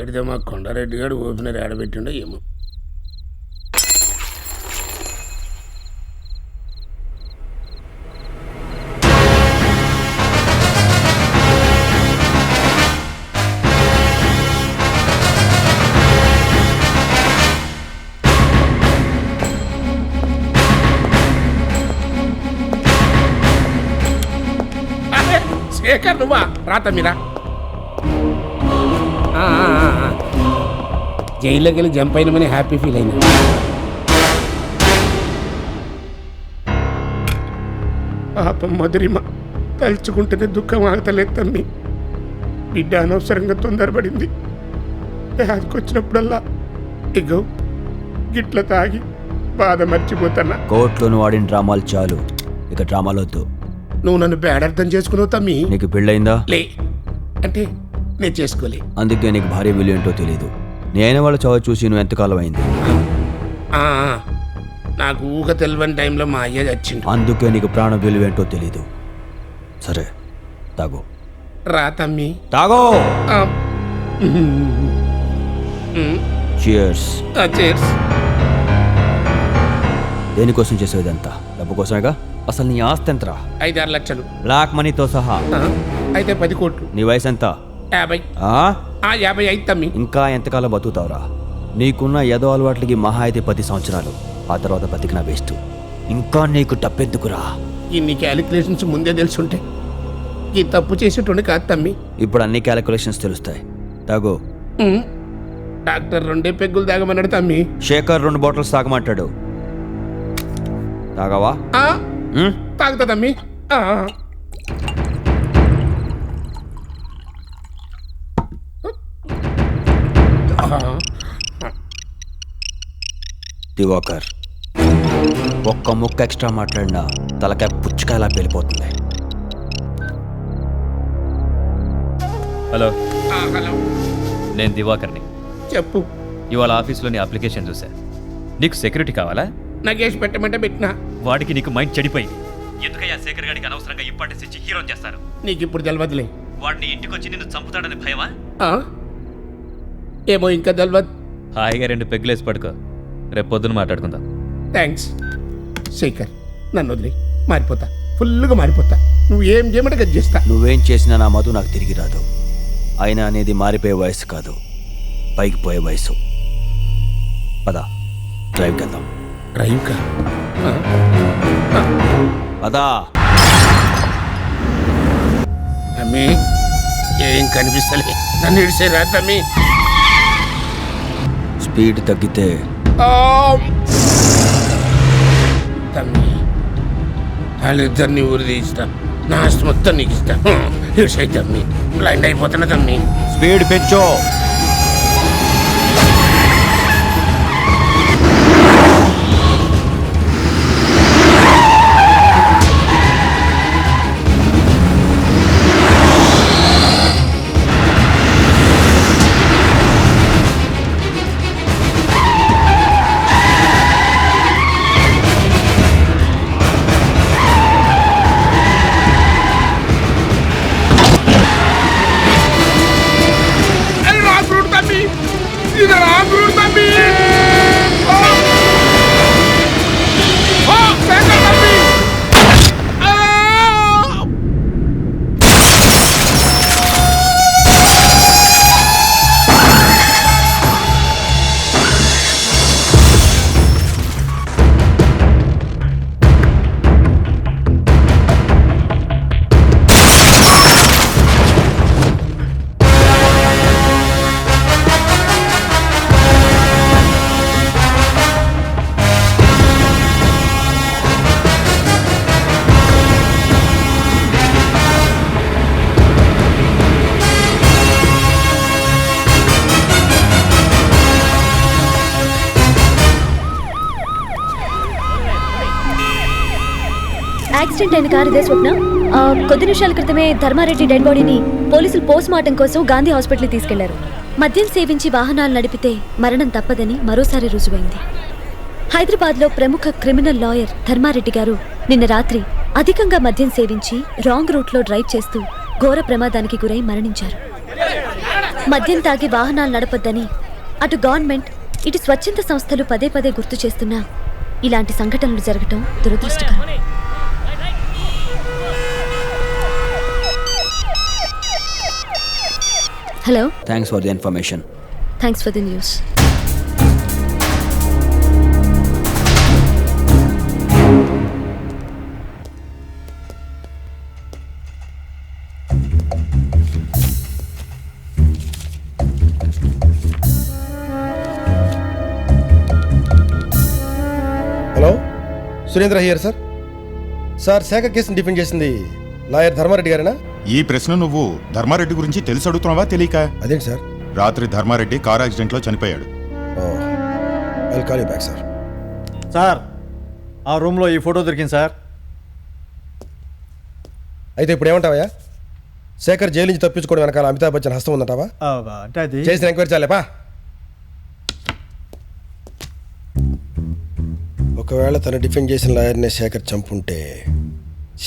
ఏడితే మా కొండారెడ్డి గారు ఓపెనర్ ఏడబెట్టిండో ఏమో. శేఖర్ నువ్వా? రాత మీరా జైల్లోకి వెళ్ళి జంప్ అయినామని హ్యాపీ ఫీల్ అయినా. పాపం మధురిమ తలుచుకుంటేనే దుఃఖం ఆగతలేదు తమ్మి. బిడ్డ అనవసరంగా తొందరపడింది. బ్యాగ్కి వచ్చినప్పుడల్లా ఇగో గిట్ల తాగి బాధ మర్చిపోతున్నా. కోర్టులోను వాడిన డ్రామాలు చాలు, ఇక డ్రామాలొద్దు. నువ్వు నన్ను బ్యాడ్ అర్థం చేసుకున్నావు తమ్మి. నీకు పెళ్ళయిందా? లే అంటే నేను చేసుకోలే. అందుకే నీకు భార్య విలువ ఏంటో తెలీదు. నేను వాళ్ళ చావు చూసి నువ్వు ఎంతకాలం అయింది? నాకు ఊహ తెలియని టైంలో మా అయ్య చచ్చిండు. అందుకే నీకు ప్రాణ విలువ ఏంటో తెలీదు. సరే తాగో. రా తమ్మి తాగో. Cheers. దేనికోసం చేసేదంతా? డబ్బు కోసమేగా. అసలు నీ ఆస్తి ఎంతరా? 5-6 లక్షలు బ్లాక్ మనీతో సహా. అయితే 10 కోట్లు. నీ వయసు ఎంత? 50. 55 తమ్మి. ఇంకా ఎంతకాలం బతుకుతావురా? నీకున్న ఏదో అలవాట్లకి మహా అయితే 10 సంవత్సరాలు. ఆ తర్వాత బతికినా వేస్ట్. ఇంకా నీకు డబ్బెందుకురా? ఇన్ని క్యాలిక్యులేషన్స్ ముందే తెలుసుంటే ఈ తప్పు చేసేటోని కాదు తమ్మి. ఇప్పుడు అన్ని క్యాలిక్యులేషన్స్ తెలుస్తాయి. తాగు. డాక్టర్ 2 పెగ్గులు తాగమన్నాడు తమ్మి. శేఖర్ 2 బాటిల్స్ తాగమంటాడు. తాగవా? తాగుతా తమ్మి. దివాకర్, ఒక్క ముక్క ఎక్స్ట్రా మాట్లాడినా తలకాయ పుచ్చకాయలా పేలిపోతుంది. హలో. హలో, నేను దివాకర్ని. చెప్పు. ఇవాళ ఆఫీస్లో నీ అప్లికేషన్ చూసా. నీకు సెక్యూరిటీ కావాలా? నగేష్ పెట్టమంటే పెట్టినా. వాడికి నీకు మైండ్ చెడిపోయింది. ఎందుకయ్యా శేఖర్ గారికి అనవసరంగా ఇంపార్టెన్స్ ఇచ్చి హీరో చేస్తారు? నీకు ఇప్పుడు తెలియదులే. వాడిని ఇంటికి వచ్చి నిన్ను చంపుతాడని భయమా? ఏమో ఇంకా తెలియదు. హాయిగా 2 పెగ్గులేసి పడుకో. రేపు పొద్దున మాట్లాడుకుందాం. థ్యాంక్స్ శేఖర్. నన్ను వదిలే, మారిపోతా. ఫుల్గా మారిపోతా. నువ్వు ఏం చేయమంటే గది చేస్తా. నువ్వేం చేసినా నా మధు నాకు తిరిగి రాదు. అయినా అనేది మారిపోయే వయసు కాదు, పైకి పోయే వయసు. పదా డ్రైవ్కి వెళ్దాం. డ్రైవ్ కా? పదా. తమ్మి ఏం కనిపిస్తలే. నన్ను ఇడిసేరా తమ్మి. స్పీడ్ తగ్గితే తమ్మి వాళ్ళిద్దరిని ఊరి తీస్తా. నా ఆస్తి మొత్తం నీకు ఇస్తా. ఇడిసే తమ్మి. బ్లైండ్ అయిపోతున్నా తమ్మి. స్పీడ్ పెంచో. యాక్సిడెంట్ అయిన కారు ఇదే స్వప్న. కొద్ది నిమిషాల క్రితమే ధర్మారెడ్డి డెడ్ బాడీని పోలీసులు పోస్ట్ మార్టం కోసం గాంధీ హాస్పిటల్కి తీసుకెళ్లారు. మద్యం సేవించి వాహనాలు నడిపితే మరణం తప్పదని మరోసారి రుజువైంది. హైదరాబాద్లో ప్రముఖ క్రిమినల్ లాయర్ ధర్మారెడ్డి గారు నిన్న రాత్రి అధికంగా మద్యం సేవించి రాంగ్ రూట్లో డ్రైవ్ చేస్తూ ఘోర ప్రమాదానికి గురై మరణించారు. మద్యం తాగి వాహనాలు నడపొద్దని అటు గవర్నమెంట్ ఇటు స్వచ్ఛంద సంస్థలు పదే పదే గుర్తు చేస్తున్నా ఇలాంటి సంఘటనలు జరగటం దురదృష్టకరం. Hello, thanks for the information. Thanks for the news. Hello, Surendra here sir. Sir, Shekhar కేసుని డిఫెండ్ చేసింది లాయర్ ధర్మారెడ్డి గారేనా? ఈ ప్రశ్న నువ్వు ధర్మారెడ్డి గురించి తెలిసి అడుగుతున్నావా తెలియక? అదేంటి సార్? రాత్రి ధర్మారెడ్డి కార్ యాక్సిడెంట్లో చనిపోయాడు. I'll call you back sir. Sir, ఆ రూమ్లో ఈ ఫోటో దొరికింది సార్. అయితే ఇప్పుడు ఏమంటావయ్యా? శేఖర్ జైలు నుంచి తప్పించుకోవడం వెనకాల అమితాబ్ బచ్చన్ హస్తం ఉందంటావా? అంటే అది చేసిన ఎంక్వైరీ చాలేపా. ఒకవేళ తను డిఫెండ్ చేసిన లాయర్నే శేఖర్ చంపుంటే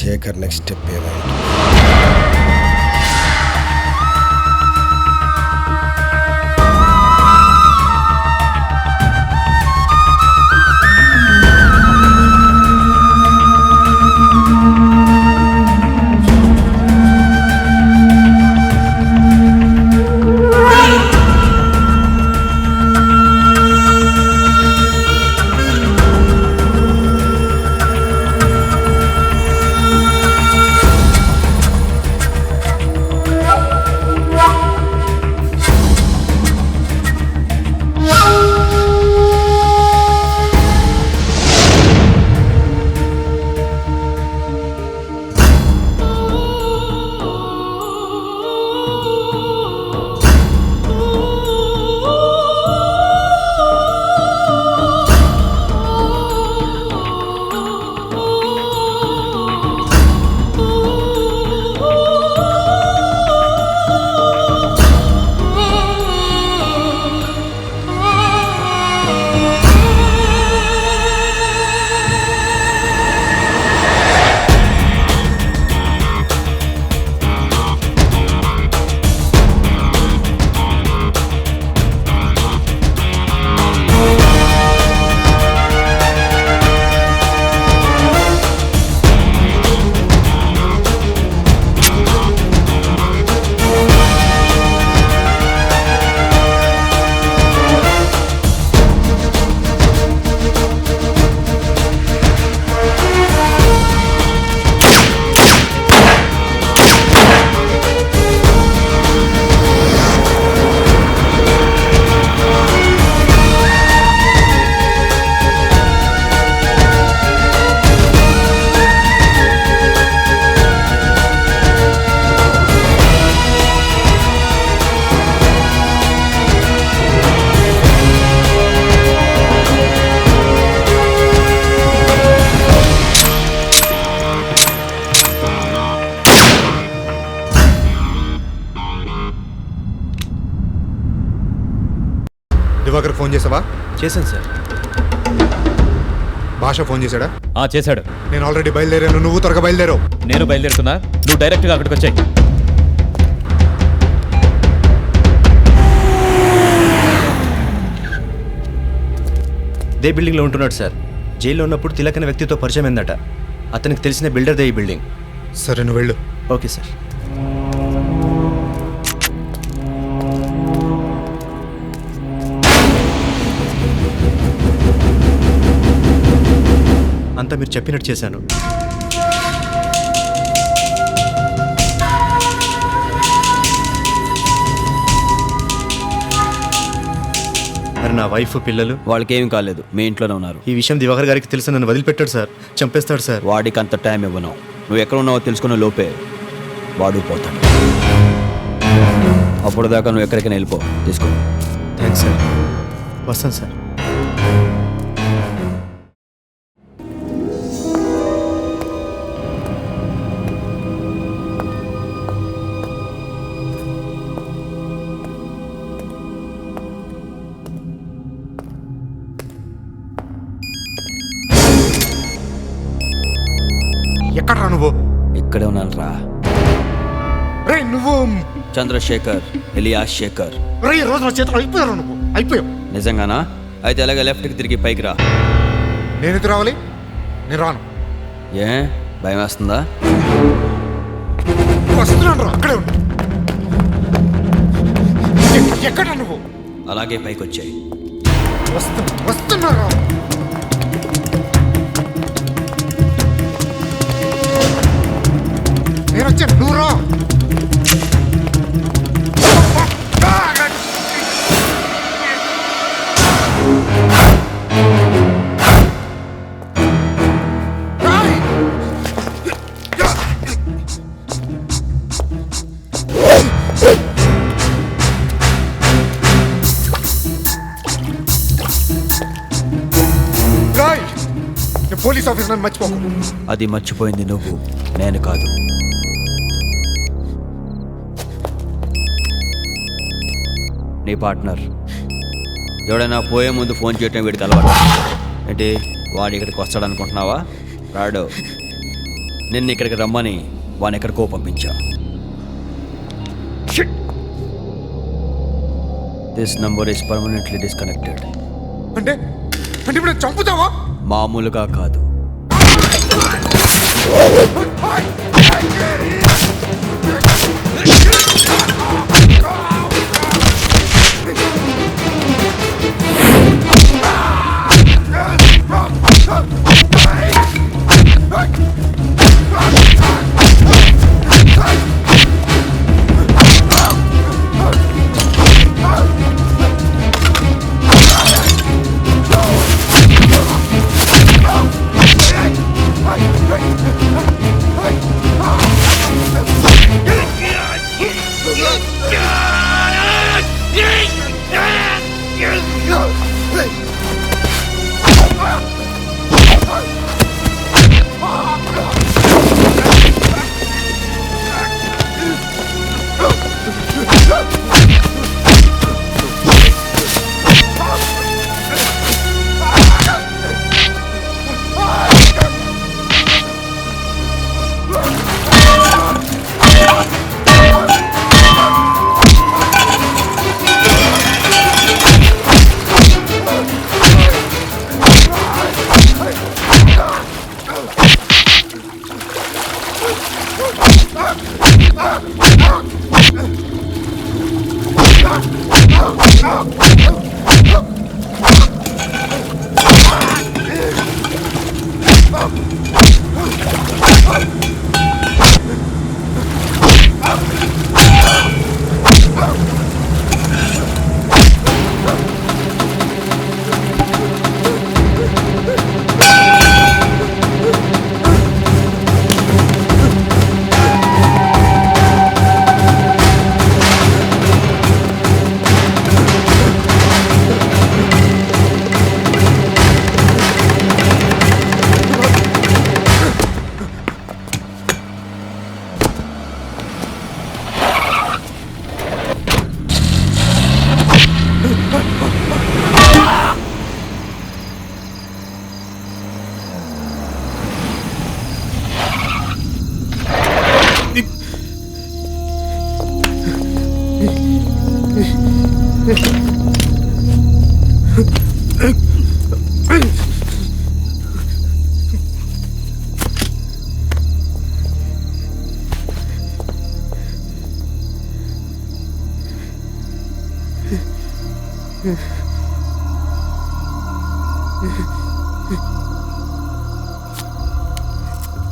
శేఖర్ నెక్స్ట్ స్టెప్ ఏమైంది? దివాకర్ ఫోన్ చేసావా? చేశాను సార్. భాష ఫోన్ చేశాడా? చేశాడు. నేను ఆల్రెడీ బయలుదేరాను, నువ్వు త్వరగా బయలుదేరావు. నేను బయలుదేరుతున్నా, నువ్వు డైరెక్ట్గా అక్కడికి వచ్చాయి. దే బిల్డింగ్లో ఉంటున్నాడు సార్. జైల్లో ఉన్నప్పుడు తిలక్ అనే వ్యక్తితో పరిచయం ఏందట. అతనికి తెలిసిన బిల్డర్దే ఈ బిల్డింగ్. సరే, నువ్వు వెళ్ళు. Okay sir. అంతా మీరు చెప్పినట్టు చేశాను. మరి నా వైఫ్ పిల్లలు? వాళ్ళకేం కాలేదు, మీ ఇంట్లోనే ఉన్నారు. ఈ విషయం దివాకర్ గారికి తెలిసి నన్ను వదిలిపెట్టాడు సార్. చంపేస్తాడు సార్. వాడికి అంత టైం ఇవ్వను. నువ్వు ఎక్కడ ఉన్నావో తెలుసుకునే లోపే వాడు పోతాడు. అప్పుడు దాకా నువ్వు ఎక్కడికైనా వెళ్ళిపో. తీసుకో. Thanks sir. వస్తాను సార్. ఎక్కడ్రా నువ్వు? ఇక్కడే ఉన్నాను రా. రే, నువ్వు చంద్రశేఖర్ ఎలియాస్ శేఖర్. ఈ రోజు నా చేతిలో అయిపోయారు నువ్వు, అయిపోయావు. నిజంగానా? అయితే అలాగే లెఫ్ట్కి తిరిగి పైకి రా. నేను ఎదురు రావాలి? నేను రాను. ఏ భయం వేస్తుందా? వస్తున్నాను రా, అక్కడే ఉండు. ఎక్కడ నువ్వు? అలాగే పైకి వచ్చాయి. వస్తున్నా. నేను వచ్చాను, నువ్వు రా. పోలీస్ ఆఫీసర్ నన్ను మర్చిపోకు. అది మర్చిపోయింది నువ్వు, నేను కాదు. నీ పార్ట్నర్. ఎవడైనా పోయే ముందు ఫోన్ చేయటం వీడికి అలవాటు. ఏంటి వాడు ఇక్కడికి వస్తాడనుకుంటున్నావా? రాడు. నిన్ను ఇక్కడికి రమ్మని వాడిని ఎక్కడికో పంపించా. This number is permanently disconnected. అంటే ఇప్పుడు చంపుతావా? మామూలుగా కాదు.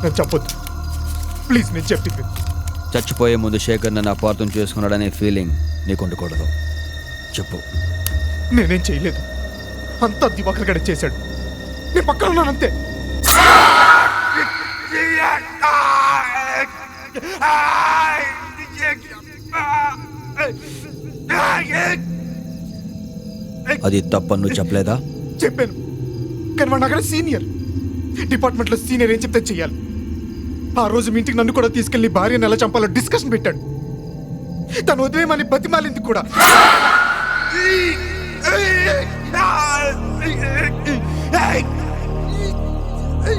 నన్ను చెప్పొద్దు ప్లీజ్, నేను చెప్పింది. చచ్చిపోయే ముందు శేఖర్ నన్ను అపార్థం చేసుకున్నాడనే ఫీలింగ్ నీకు ఉండకూడదు. చెప్పు. నేనేం చేయలేదు, అంతా దివాకర్ గడే చేశాడు. నేను పక్కన ఉన్నానంతే. అది తప్పని నువ్వు చెప్పలేదా? చెప్పాను, కానీ వాడు అక్కడ సీనియర్. డిపార్ట్మెంట్లో సీనియర్ ఏం చెప్తే చెయ్యాలి. ఆ రోజు మీ ఇంటికి నన్ను కూడా తీసుకెళ్లి భార్యను ఎలా చంపాలో డిస్కషన్ పెట్టాడు. తను వదిలేమని బతిమాలింది కూడా.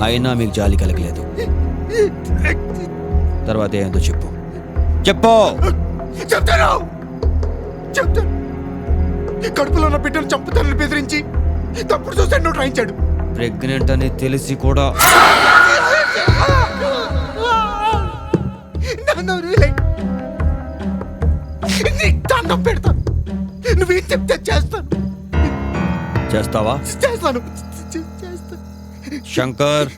అయినా మీకు జాలి కలగలేదు. తర్వాత ఏంటో చెప్పు. చెప్పు. చెప్తాను చెప్తాను కడుపులో ఉన్న బిడ్డను చంపుతానని బెదిరించి తప్పుడు సూసైడ్ నోట్ రాయించాడు. ప్రెగ్నెంట్ అని తెలిసి కూడా నన్ను వదిలేయ్. నీకు దండం పెడతాను. నువ్వేం చెప్తే చేస్తాను. చేస్తావా? చేస్తాను. శంకర్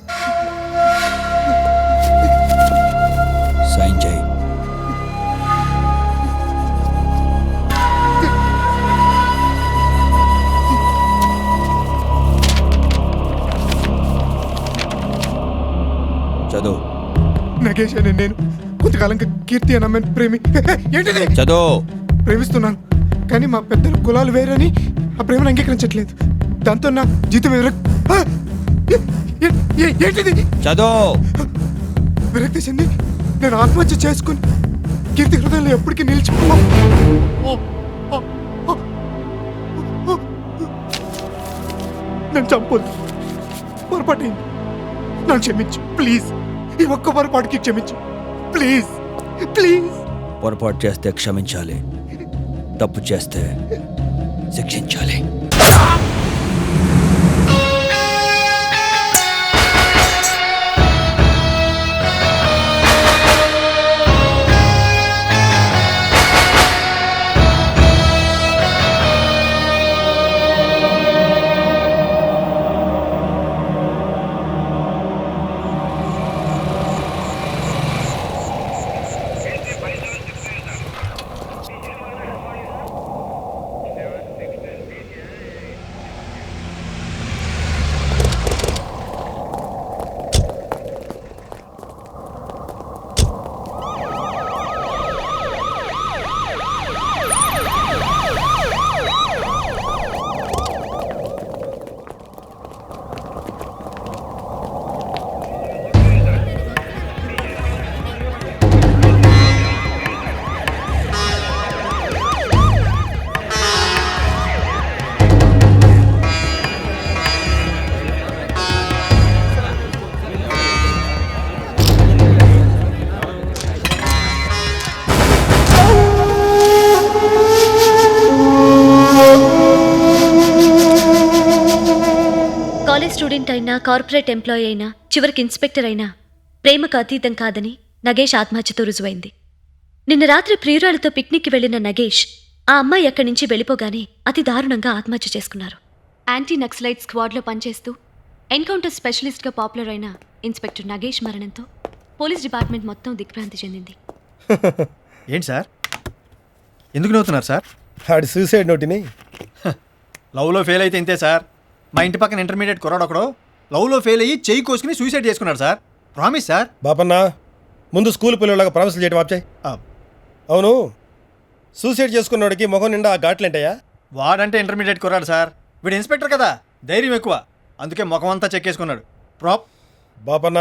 సైన్ చేయి. చదువు. నగేష్ అనే నేను కొంతకాలంగా కీర్తి అనే అమ్మాయిని ఏంటిది చదువు. ప్రేమిస్తున్నాను, కానీ మా పెద్దల కులాలు వేరని ఆ ప్రేమను అంగీకరించట్లేదు. దాంతో నా జీతం ఏంటిది చదువు. విరక్తి చెంది నేను ఆత్మహత్య చేసుకుని కీర్తి హృదయంలో ఎప్పటికీ నిలిచి నన్ను చంపొద్దు. పొరపాటైంది, నన్ను క్షమించు ప్లీజ్. ఈ ఒక్క పొరపాటుకి క్షమించు ప్లీజ్ ప్లీజ్. పొరపాటు చేస్తే క్షమించాలి, తప్పు చేస్తే శిక్షించాలి. కాలేజ్ స్టూడెంట్ అయినా, కార్పొరేట్ ఎంప్లాయీ అయినా, చివరికి ఇన్స్పెక్టర్ అయినా ప్రేమకు అతీతం కాదని నగేష్ ఆత్మహత్యతో రుజువైంది. నిన్న రాత్రి ప్రియురాలతో పిక్నిక్కి వెళ్లిన నగేష్ ఆ అమ్మాయి అక్కడి నుంచి వెళ్ళిపోగానే అతి దారుణంగా ఆత్మహత్య చేసుకున్నారు. యాంటీ నక్సలైట్ స్క్వాడ్లో పనిచేస్తూ ఎన్కౌంటర్ స్పెషలిస్ట్గా పాపులర్ అయిన ఇన్స్పెక్టర్ నగేష్ మరణంతో పోలీస్ డిపార్ట్మెంట్ మొత్తం దిగ్భ్రాంతి చెందింది. ఏంటి సార్, ఎందుకు నవ్వుతున్నారు సార్? ఆడి సూసైడ్ నోటిని లవ్లో ఫెయిల్ అయితే ఇంతే సార్. మా ఇంటి పక్కన ఇంటర్మీడియట్ కుర్రాడు ఒకడు లవ్లో ఫెయిల్ అయ్యి చెయ్యి కోసుకుని సూసైడ్ చేసుకున్నాడు సార్. Promise sir. బాపన్న, ముందు స్కూల్ పిల్లలాగా ప్రామిసులు చేయడం ఆప్చాయి. అవును, సూసైడ్ చేసుకున్నవాడికి మొహం నిండా ఆ ఘాట్లేంటయ్యా? వాడంటే ఇంటర్మీడియట్ కుర్రాడు సార్. వీడు ఇన్స్పెక్టర్ కదా, ధైర్యం ఎక్కువ, అందుకే ముఖం అంతా చెక్కేసుకున్నాడు. బాపన్న,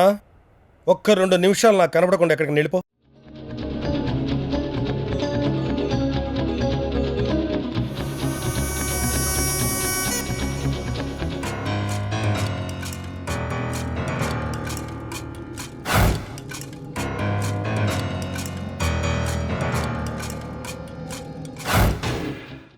ఒక్క 2 నిమిషాలు నాకు కనపడకుండా ఎక్కడికి వెళ్ళిపో.